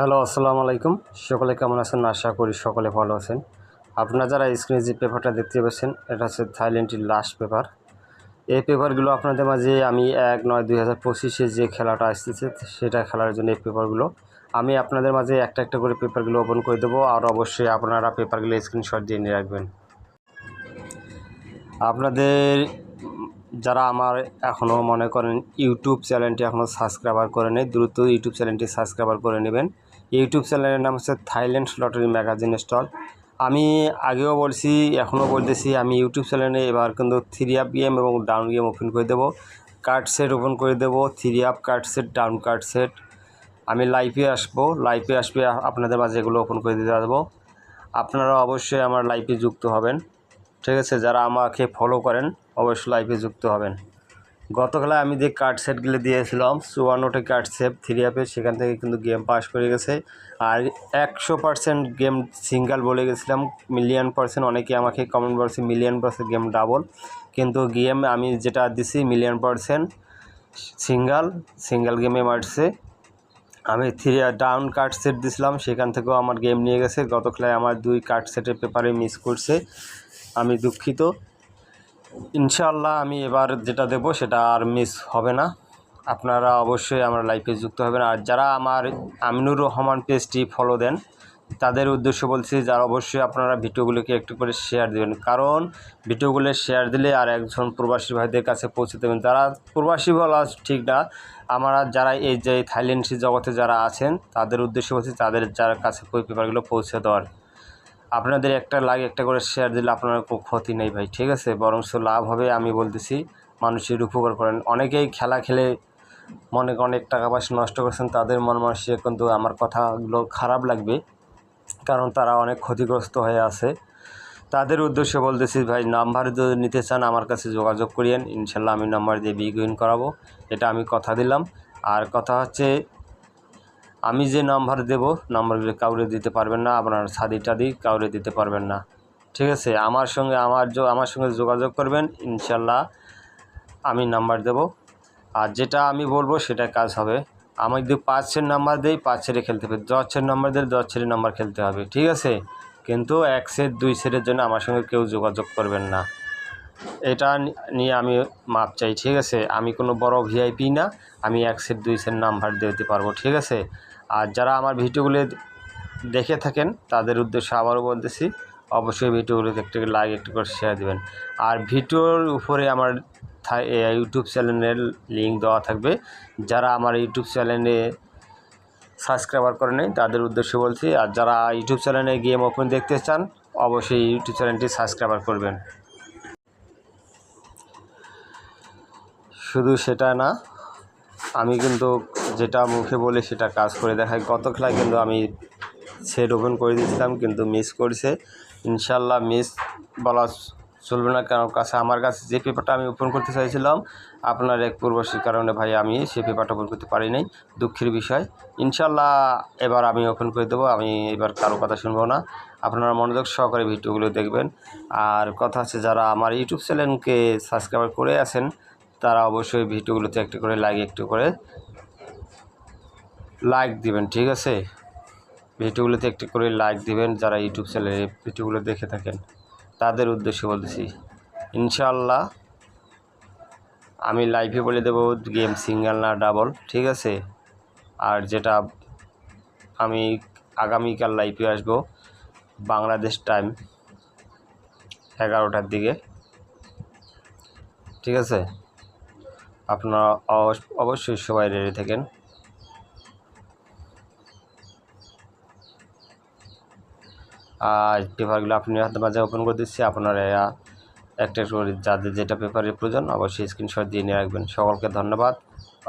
Hello, আসসালামু আলাইকুম। সকলে কেমন আছেন? আশা করি সকলে ভালো আছেন। আপনারা যারা স্ক্রিনে যে পেপারটা দেখতে পাচ্ছেন, এটা হচ্ছে থাইল্যান্ডের লাস্ট পেপার। এই পেপারগুলো আপনাদের মাঝে আমি 1/9/2025-এ যে খেলাটা আসতেছে সেটা খেলার জন্য এই পেপারগুলো আমি আপনাদের মাঝে একটা একটা করে পেপারগুলো ওপেন করে দেবো। আর অবশ্যই আপনারা পেপারগুলো স্ক্রিনশট দিয়ে নিয়ে রাখবেন। আপনাদের যারা আমার এখনও মনে করেন ইউটিউব চ্যানেলটি এখনও সাবস্ক্রাইবার করে নেই, দ্রুত ইউটিউব চ্যানেলটি সাবস্ক্রাইবার করে নেবেন। ইউটিউব চ্যানেলের নাম হচ্ছে থাইল্যান্ড লটারি ম্যাগাজিন স্টল। আমি আগেও বলছি, এখনও বলতেছি, আমি ইউটিউব চ্যানেলে এবার কিন্তু 3 আপ গেম এবং ডাউন গেম ওপেন করে দেবো, কার্ড সেট ওপেন করে দেবো, 3 up card set, down card set. আমি লাইভে আসবে আপনাদের মাঝে এগুলো ওপেন করে দিতে পারবো। আপনারা অবশ্যই আমার লাইভে যুক্ত হবেন, ঠিক আছে? যারা আমাকে ফলো করেন অবশ্যই লাইভে যুক্ত হবেন। গতকাল আমি যে কার্ড সেটগুলো দিয়েছিলাম 54টা কার্ড সেট 3 আপে, সেখান থেকে কিন্তু গেম পাস করে গেছে। আর 100% গেম সিঙ্গেল বলে গেছিলাম, মিলিয়ন%। অনেকে আমাকে কমেন্ট বলছে মিলিয়ন% গেম ডাবল, কিন্তু গেম আমি যেটা দিছি মিলিয়ন% সিঙ্গেল গেমে মারছে। আমি 3 ডাউন কার্ড সেট দিছিলাম, সেখান থেকেও আমার গেম নিয়ে গেছে। গতকালে আমার 2 কার্ড সেটের পেপারে মিস করছে, আমি দুঃখিত। ইনশাআল্লাহ আমি এবার যেটা দেব সেটা আর মিস হবে না। আপনারা অবশ্যই আমার লাইভে যুক্ত হবেন। আর যারা আমার আমিনুর রহমান পেজটি ফলো দেন তাদের উদ্দেশ্য বলছি, যারা অবশ্যই আপনারা ভিডিওগুলোকে একটু করে শেয়ার দেবেন, কারণ ভিডিওগুলো শেয়ার দিলে আর একজন প্রবাসী ভাইদের কাছে পৌঁছে দেবেন। যারা প্রবাসী বলা ঠিক না, আমরা যারা এই যে থাইল্যান্ডি জগতে যারা আছেন তাদের উদ্দেশ্য বলছি, তাদের যার কাছে ওই পেপারগুলো পৌঁছে দেওয়ার। আপনাদের একটা লাইক একটা করে শেয়ার দিলে আপনার কোনো ক্ষতি নেই ভাই, ঠিক আছে? বরং লাভ হবে। আমি বলতেছি মানুষের উপকার করেন। অনেকেই খেলা খেলে মনে অনেক টাকা পয়সা নষ্ট করছেন, তাদের মন মানসিক কিন্তু আমার কথাগুলো খারাপ লাগবে, কারণ তারা অনেক ক্ষতিগ্রস্ত হয়ে আছে। তাদের উদ্দেশ্যে বলতেছি ভাই, নাম্বার যদি নিতে চান আমার কাছে যোগাযোগ করিয়েন, ইনশাল্লাহ আমি নাম্বার দিয়ে বিগিন করাবো, এটা আমি কথা দিলাম। আর কথা হচ্ছে, আমি যে নাম্বার দেব নাম্বারগুলো কাউরে দিতে পারবেন না, আপনার সাদি কাউরে দিতে পারবেন না, ঠিক আছে? আমার সঙ্গে যোগাযোগ করবেন, ইনশাল্লাহ আমি নাম্বার দেব। আর যেটা আমি বলবো সেটা কাজ হবে। আমি যদি 5 নাম্বার দেই 5 ছেড়ে খেলতে হবে, 10 নাম্বার দিলে 10 ছেড়ে নাম্বার খেলতে হবে, ঠিক আছে? কিন্তু 1 সেট 2 সেটের জন্য আমার সঙ্গে কেউ যোগাযোগ করবেন না, এটা নিয়ে আমি মাপ চাই, ঠিক আছে? আমি কোনো বড় ভিআইপি না, আমি 1 সেট 2 সেট নাম্বার দিতে পারবো, ঠিক আছে? আর যারা আমার ভিডিওগুলো দেখে থাকেন তাদের উদ্দেশ্যে আবারও বলতেছি, অবশ্যই ভিডিওগুলোকে একটু লাইক একটু করে শেয়ার দেবেন। আর ভিডিওর উপরে আমার ইউটিউব চ্যানেলের লিঙ্ক দেওয়া থাকবে। যারা আমার ইউটিউব চ্যানেলে সাবস্ক্রাইবার করে নেই তাদের উদ্দেশ্যে বলছি। আর যারা ইউটিউব চ্যানেলে গেম ওপেন দেখতে চান অবশ্যই ইউটিউব চ্যানেলটি সাবস্ক্রাইবার করবেন। শুধু সেটা না, আমি কিন্তু যেটা মুখে বলি সেটা কাজ করে দেখাই। গত খেলায় কিন্তু আমি সেট ওপেন করে দিয়েছিলাম, কিন্তু মিস করেছে। ইনশাল্লাহ মিস বলা চলবে না, কারণ আমার কাছে যে পেপারটা আমি ওপেন করতে চাইছিলাম, আপনার এক পূর্বশীর কারণে ভাই আমি সেই পেপারটা ওপেন করতে পারি নাই, দুঃখের বিষয়। ইনশাল্লাহ এবার আমি ওপেন করে দেবো, আমি এবার কারো কথা শুনবো না। আপনারা মনোযোগ সহকারে ভিডিওগুলো দেখবেন। আর কথা হচ্ছে, যারা আমার ইউটিউব চ্যানেলকে সাবস্ক্রাইব করে আছেন তারা অবশ্যই ভিডিওগুলোতে একটু করে লাইক দিবেন, ঠিক আছে? ভিডিওগুলোতে একটু করে লাইক দিবেন যারা ইউটিউব চ্যানেলে ভিডিওগুলো দেখে থাকেন, তাদের উদ্দেশ্যে বলতেছি। ইনশাআল্লাহ আমি লাইভে বলে দেবো গেম সিঙ্গেল না ডাবল, ঠিক আছে? আর যেটা আমি আগামীকাল লাইভে আসবো বাংলাদেশ টাইম 11টার দিকে, ঠিক আছে? আপনারা অবশ্যই সবাই রেডি থাকেন। আর পেপারগুলো আপনি হাতে মাঝে ওপেন করে দিচ্ছি, আপনারা একটা করে যাদের যেটা পেপারের প্রয়োজন অবশ্যই স্ক্রিনশট দিয়ে নিয়ে রাখবেন। সকলকে ধন্যবাদ,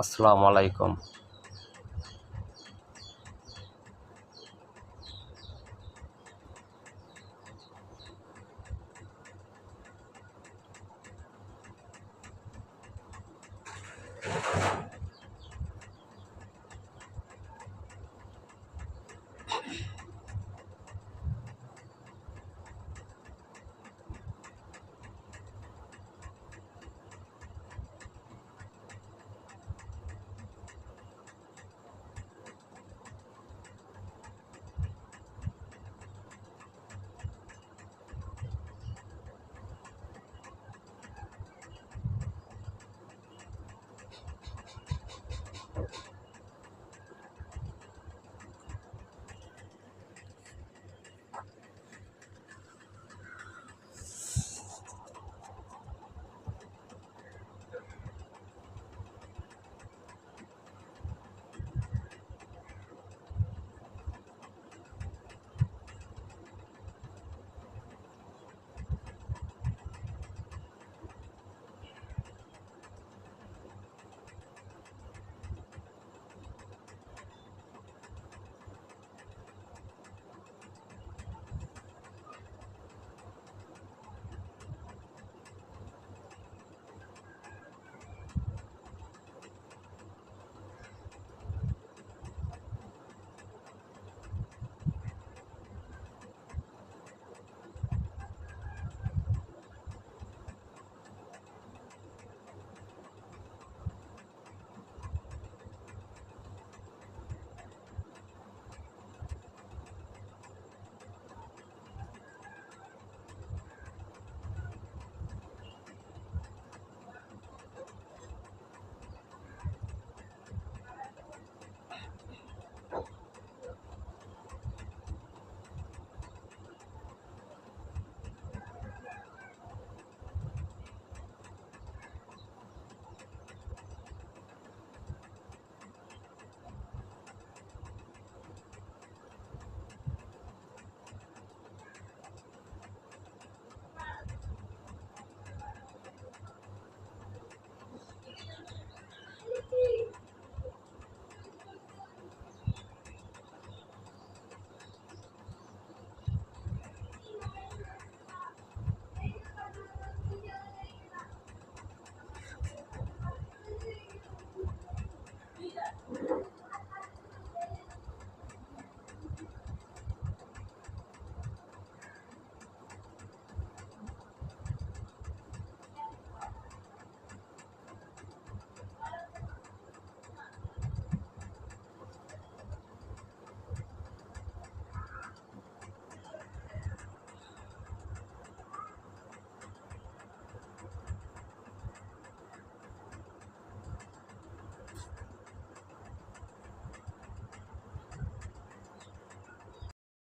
আসসালামু আলাইকুম।